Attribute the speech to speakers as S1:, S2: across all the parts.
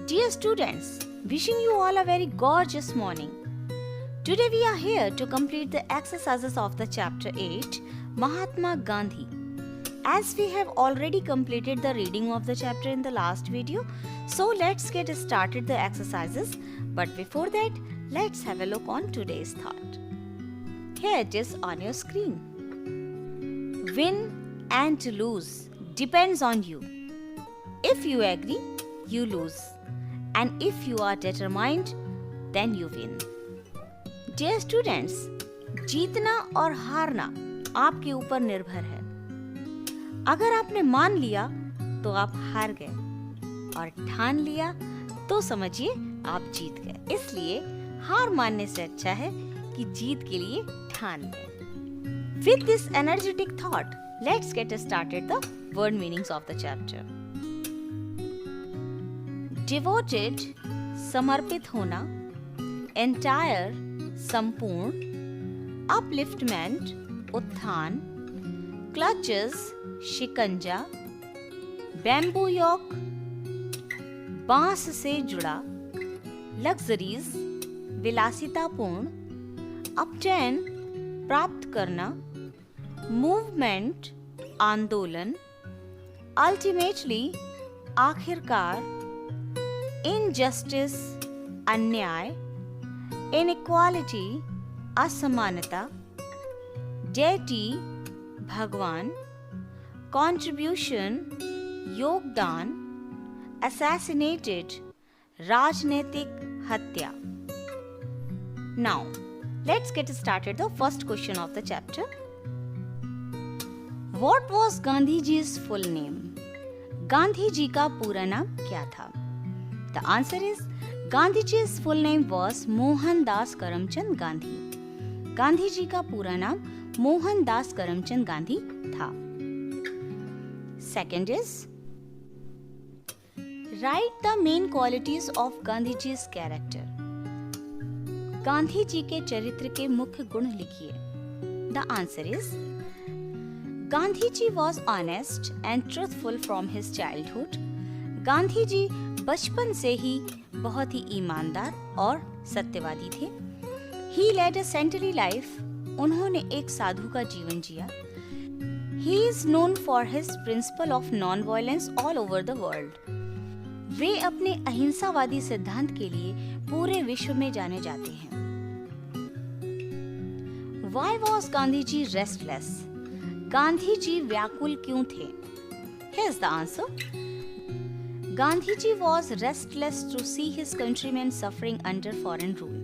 S1: Dear students, wishing you all a very gorgeous morning. Today we are here to complete the exercises of the chapter 8, Mahatma Gandhi. As we have already completed the reading of the chapter in the last video, so let's get started the exercises. But before that, let's have a look on today's thought. Here it is on your screen. Win and lose depends on you. If you agree, you lose. And if you are determined, then you win. Dear students, जीतना और हारना आपके ऊपर निर्भर है। अगर आपने मान लिया तो आप हार गए और ठान लिया तो समझिए आप जीत गए। इसलिए हार मानने से अच्छा है कि जीत के लिए ठान लें। With this energetic thought, let's get started the word meanings of the chapter. Devoted, समर्पित होना, entire, संपूर्ण, upliftment, उत्थान, clutches, शिकंजा, bamboo yoke, बांस से जुड़ा, luxuries, विलासितापूर्ण, obtain, प्राप्त करना, movement, आंदोलन, ultimately, आखिरकार, injustice, अन्याय, inequality, असमानता, deity, भगवान, contribution, योगदान, assassinated, राजनीतिक हत्या. Now, let's get started the first question of the chapter. What was Gandhi ji's full name? Gandhi ji का पूरा नाम क्या था? The answer is Gandhi ji's full name was Mohandas Karamchand Gandhi. Gandhi ji का पूरा नाम मोहनदास करमचंद गांधी था. Second is write the main qualities of Gandhi ji's character. Gandhi ji के चरित्र के मुख्य गुण लिखिए. The answer is Gandhi ji was honest and truthful from his childhood. Gandhi ji बचपन से ही बहुत ही ईमानदार और सत्यवादी थे. He led a saintly life. उन्होंने एक साधु का जीवन जिया. He is known for his principle of non-violence all over the world. वे अपने अहिंसावादी सिद्धांत के लिए पूरे विश्व में जाने जाते हैं. Why was Gandhi ji restless? Gandhi ji व्याकुल क्यों थे? Here's the answer. Gandhi ji was restless to see his countrymen suffering under foreign rule.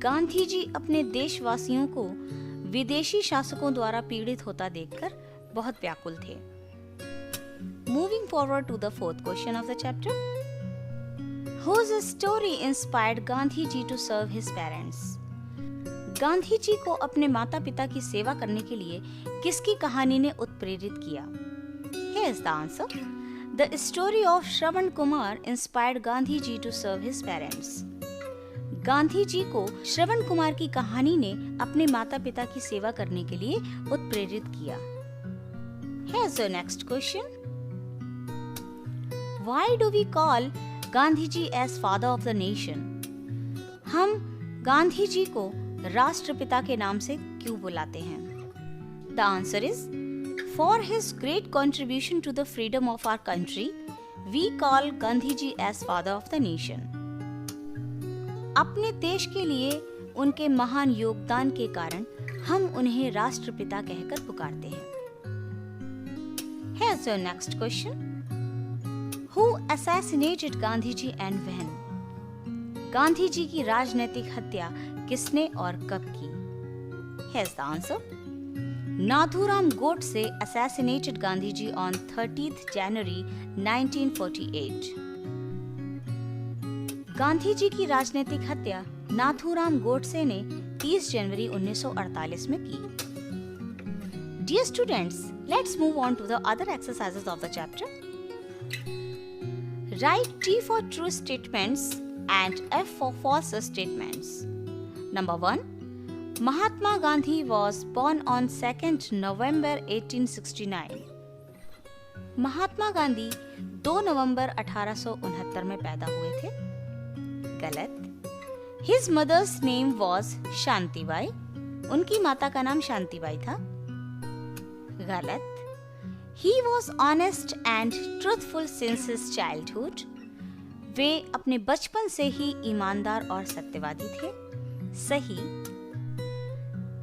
S1: Gandhi ji अपने देशवासियों को विदेशी शासकों द्वारा पीड़ित होता देखकर बहुत व्याकुल थे. Moving forward to the fourth question of the chapter. Whose story inspired Gandhi ji to serve his parents? Gandhi ji को अपने माता पिता की सेवा करने के लिए किसकी कहानी ने उत्प्रेरित किया? Here's the answer. The story of Shravan Kumar inspired Gandhi ji to serve his parents. Gandhi ji को श्रवण कुमार की कहानी ने अपने माता पिता की सेवा करने के लिए उत्प्रेरित किया. Here's your next question. Why do we call Gandhi ji as father of the nation? हम गांधी जी को राष्ट्रपिता के नाम से क्यों बुलाते हैं? The answer is for his great contribution to the freedom of our country, we call Gandhi ji as father of the nation. अपने देश के लिए उनके महान योगदान के कारण हम उन्हें राष्ट्रपिता कहकर पुकारते हैं. Here's your next question. Who assassinated Gandhi ji and when? Gandhi ji की राजनीतिक हत्या किसने और कब की? Here's the answer. Nathuram Godse assassinated Gandhi ji on 30th January 1948. Gandhi ji की राजनीतिक हत्या नाथूराम गोडसे ने 30 जनवरी 1948 में की. Dear students, let's move on to the other exercises of the chapter. Write T for true statements and F for false statements. Number 1. Mahatma Gandhi was born on 2nd November 1869. Mahatma Gandhi 2 नवंबर 1869 में पैदा हुए थे। गलत। His mother's name was Shantibai. उनकी माता का नाम शांतिबाई था। गलत। He was honest and truthful since his childhood। वे अपने बचपन से ही ईमानदार और सत्यवादी थे। सही।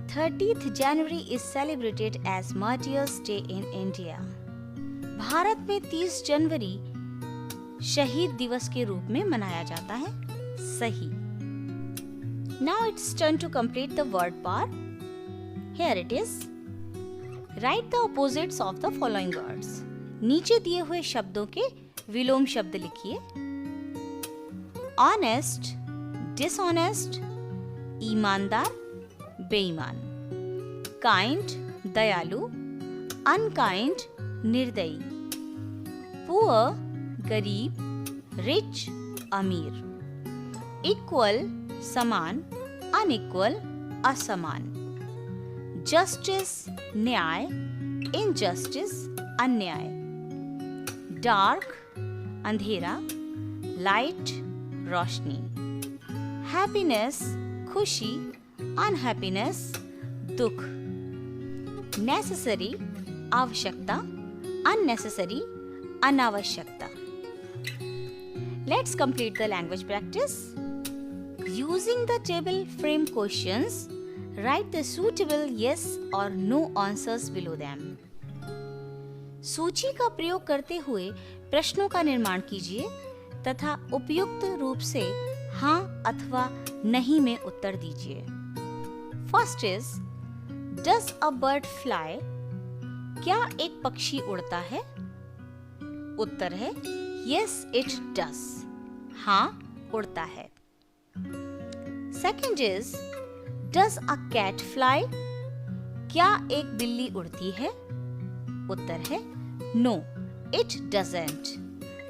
S1: 30th January is celebrated as Martyrs' Day in India। Bharat में 30 जनवरी शहीद दिवस के रूप में मनाया जाता है। सही। Now it's turn to complete the word par। Here it is। Write the opposites of the following words। नीचे दिए हुए शब्दों के विलोम शब्द लिखिए। ऑनेस्ट, डिसऑनेस्ट, ईमानदार, बेईमान। काइंड, दयालु, अनकाइंड, निर्दयी। पुअर, गरीब, रिच, अमीर। इक्वल, समान, अनइक्वल, असमान। जस्टिस, न्याय, इनजस्टिस, अन्याय। डार्क, अंधेरा, लाइट, रोशनी। हैप्पीनेस, खुशी, अनहैप्पीनेस, दुख। नेसेसरी, आवश्यकता, unnecessary, अनावश्यकता। Let's complete the language practice. Using the table frame questions, write the suitable yes or no answers below them. सूची का प्रयोग करते हुए प्रश्नों का निर्माण कीजिए तथा उपयुक्त रूप से हाँ अथवा नहीं में उत्तर दीजिए। First is, does a bird fly? क्या एक पक्षी उड़ता है? उत्तर है यस इट डज। हाँ, उड़ता है। Second is, does a cat fly? क्या एक बिल्ली उड़ती है? उत्तर है नो इट डजंट।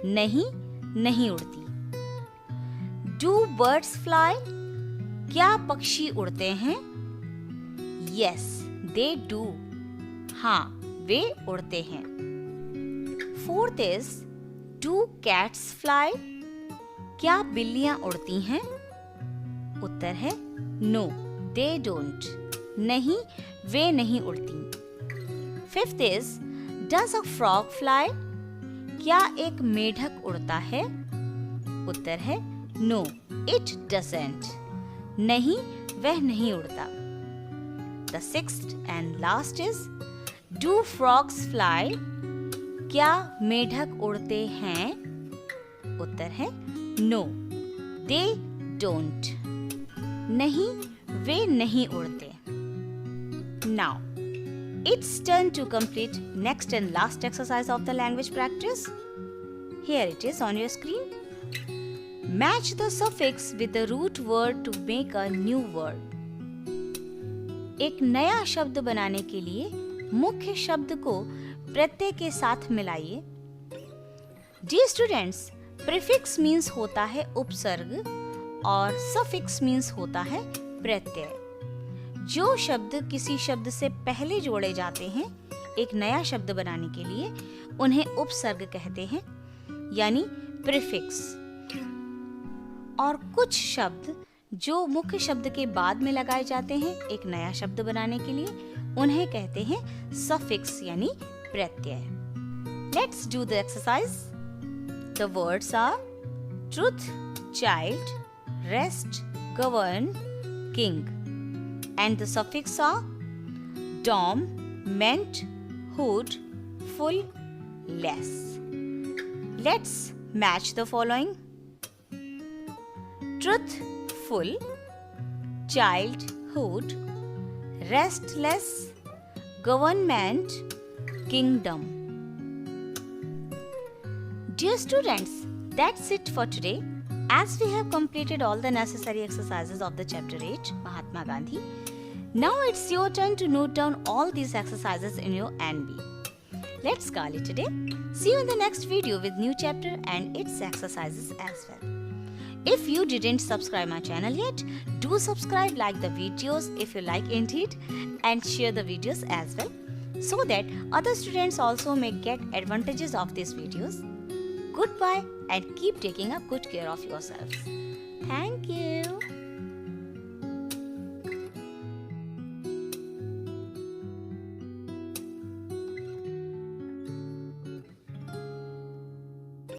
S1: नहीं, नहीं उड़ती। Do birds fly? क्या पक्षी उड़ते हैं? Yes they do. हाँ, वे उड़ते हैं। Fourth is, do cats fly? क्या बिल्लियां उड़ती हैं? उत्तर है नो दे डोंट। नहीं, वे नहीं उड़ती। Fifth is, does a frog fly? क्या एक मेढक उड़ता है? उत्तर है नो इट डजंट। नहीं, वह नहीं उड़ता। The sixth and last is, do frogs fly? क्या मेढक उड़ते हैं? उत्तर है नो दे डोंट। नहीं, वे नहीं उड़ते। Now it's turn to complete next and last exercise of the language practice. Here it is on your screen. Match the suffix with the root word to make a new word. एक नया शब्द बनाने के लिए मुख्य शब्द को प्रत्यय के साथ मिलाइए। Dear students, prefix means होता है उपसर्ग और suffix means होता है प्रत्यय। जो शब्द किसी शब्द से पहले जोड़े जाते हैं एक नया शब्द बनाने के लिए, उन्हें उपसर्ग कहते हैं, यानी प्रीफिक्स। और कुछ शब्द जो मुख्य शब्द के बाद में लगाए जाते हैं एक नया शब्द बनाने के लिए, उन्हें कहते हैं सफिक्स यानी प्रत्यय। Let's do the exercise. The words R Truth, child, rest, govern, king. And the suffix are dom, meant, hood, full, less. Let's match the following. Truth, full, childhood, restless, government, kingdom. Dear students, that's it for today. As we have completed all the necessary exercises of the chapter 8, Mahatma Gandhi, now it's your turn to note down all these exercises in your NB. Let's call it a day. See you in the next video with new chapter and its exercises as well. If you didn't subscribe my channel yet, do subscribe, like the videos if you like indeed, and share the videos as well, so that other students also may get advantages of these videos. Goodbye and keep taking a good care of yourselves. Thank you.